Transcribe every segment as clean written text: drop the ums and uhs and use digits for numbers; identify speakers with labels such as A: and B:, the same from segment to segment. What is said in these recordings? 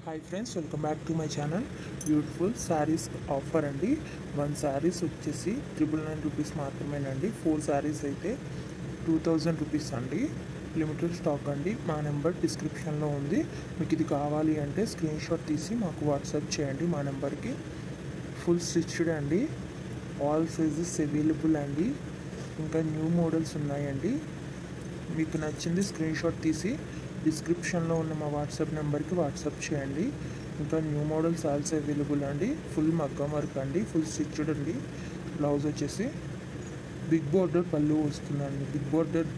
A: Hi friends, welcome back to my channel. Beautiful saris offer అండి. 1 శారీస్ వచ్చేసి 999 rupees మాత్రమేనండి. 4 శారీస్ అయితే 2000 రూపీస్ అండి. లిమిటెడ్ స్టాక్ అండి. మా నెంబర్ డిస్క్రిప్షన్లో ఉంది. మీకు ఇది కావాలి అంటే స్క్రీన్ షాట్ తీసి మాకు వాట్సాప్ చేయండి మా నెంబర్కి. ఫుల్ స్టిచ్డ్ అండి. ఆల్ సైజెస్ అవైలబుల్ అండి. ఇంకా న్యూ మోడల్స్ ఉన్నాయండి. మీకు నచ్చింది స్క్రీన్ షాట్ తీసి డిస్క్రిప్షన్లో ఉన్న మా వాట్సాప్ నెంబర్కి వాట్సాప్ చేయండి. ఇంకా న్యూ మోడల్స్ ఆల్సో అవైలబుల్ అండి. ఫుల్ మగ్గం వర్క్ అండి. ఫుల్ స్టిచ్డ్ అండి. బ్లౌజ్ వచ్చేసి బిగ్ బోర్డర్ పళ్ళు వస్తుందండి. బిగ్ బోర్డర్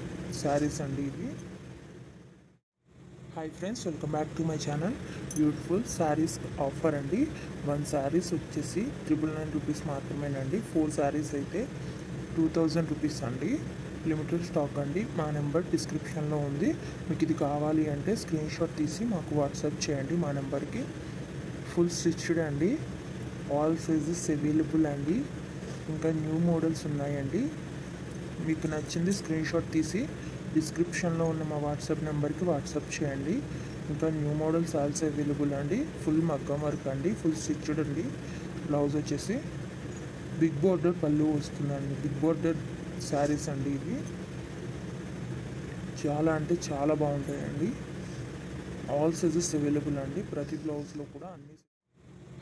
A: శారీస్ అండి ఇవి. Hi friends, welcome back to my channel. Beautiful saris offer అండి. 1 శారీస్ వచ్చేసి 999 రూపీస్ మాత్రమేనండి. 4 శారీస్ అయితే 2000 రూపీస్ అండి. లిమిటెడ్ స్టాక్ అండి. మా నెంబర్ డిస్క్రిప్షన్లో ఉంది. మీకు ఇది కావాలి అంటే స్క్రీన్ షాట్ తీసి మాకు వాట్సాప్ చేయండి మా నెంబర్కి. ఫుల్ స్టిచ్డ్ అండి. ఆల్ సైజెస్ అవైలబుల్ అండి. ఇంకా న్యూ మోడల్స్ ఉన్నాయండి. మీకు నచ్చింది స్క్రీన్ షాట్ తీసి డిస్క్రిప్షన్లో ఉన్న మా వాట్సాప్ నెంబర్కి వాట్సాప్ చేయండి. ఇంకా న్యూ మోడల్స్ ఆల్సో అవైలబుల్ అండి. ఫుల్ మగ్గం వర్క్ అండి. ఫుల్ స్టిచ్డ్ అండి. బ్లౌజ్ వచ్చేసి బిగ్ బోర్డర్ పళ్ళు వస్తుందండి. బిగ్ బోర్డర్ శారీస్ అండి ఇవి. చాలా అంటే చాలా బాగుంటాయండి. ఆల్ సైజెస్ అవైలబుల్ అండి. ప్రతి బ్లౌజ్లో కూడా అన్ని.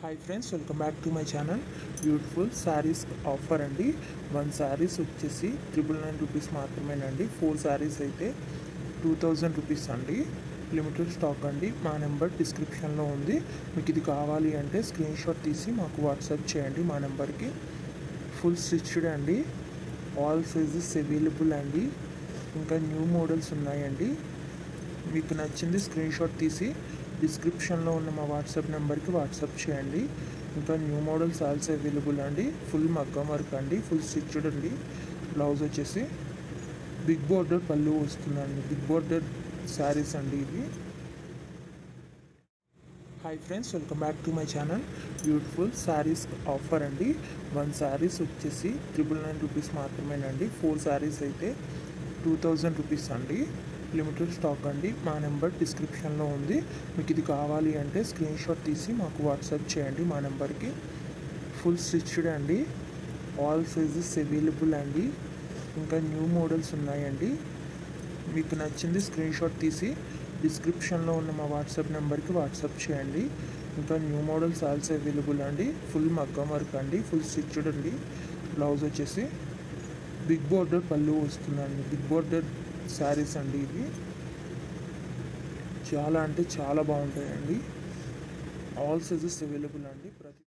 A: Hi friends, welcome back to my channel. Beautiful saris offer అండి. 1 శారీస్ వచ్చేసి 999 రూపీస్ మాత్రమేనండి. 4 శారీస్ అయితే 2000 రూపీస్ అండి. లిమిటెడ్ స్టాక్ అండి. మా నెంబర్ డిస్క్రిప్షన్లో ఉంది. మీకు ఇది కావాలి అంటే స్క్రీన్ షాట్ తీసి మాకు వాట్సాప్ చేయండి మా నెంబర్కి. ఫుల్ స్టిచ్డ్ అండి. ఆల్ సైజెస్ అవైలబుల్ అండి. ఇంకా న్యూ మోడల్స్ ఉన్నాయండి. మీకు నచ్చింది స్క్రీన్ షాట్ తీసి డిస్క్రిప్షన్లో ఉన్న మా వాట్సాప్ నెంబర్కి వాట్సాప్ చేయండి. ఇంకా న్యూ మోడల్స్ ఆల్సో అవైలబుల్ అండి. ఫుల్ మగ్గం వర్క్ అండి. ఫుల్ స్టిచ్డ్ అండి. బ్లౌజ్ వచ్చేసి బిగ్ బోర్డర్ పళ్ళు వస్తుందండి. బిగ్ బోర్డర్ శారీస్ అండి ఇవి. Hi friends, welcome back to my channel. Beautiful saris offer అండి. 1 శారీస్ వచ్చేసి 999 రూపీస్ మాత్రమేనండి. 4 శారీస్ అయితే 2000 రూపీస్ అండి. లిమిటెడ్ స్టాక్ అండి. మా నెంబర్ డిస్క్రిప్షన్లో ఉంది. మీకు ఇది కావాలి అంటే స్క్రీన్ షాట్ తీసి మాకు వాట్సాప్ చేయండి మా నెంబర్కి. ఫుల్ స్టిచ్డ్ అండి. ఆల్ సైజెస్ అవైలబుల్ అండి. ఇంకా న్యూ మోడల్స్ ఉన్నాయండి. మీకు నచ్చింది స్క్రీన్ షాట్ తీసి డిస్క్రిప్షన్లో ఉన్న మా వాట్సాప్ నెంబర్కి వాట్సాప్ చేయండి. ఇంకా న్యూ మోడల్స్ ఆల్సో అవైలబుల్ అండి. ఫుల్ మగ్గం వర్క్ అండి. ఫుల్ స్టిచ్డ్ అండి. బ్లౌజ్ వచ్చేసి బిగ్ బోర్డర్ పళ్ళు వస్తుందండి. బిగ్ బోర్డర్ శారీస్ అండి ఇవి. చాలా అంటే చాలా బాగుంటాయండి. ఆల్ సైజెస్ అవైలబుల్ అండి. ప్రతి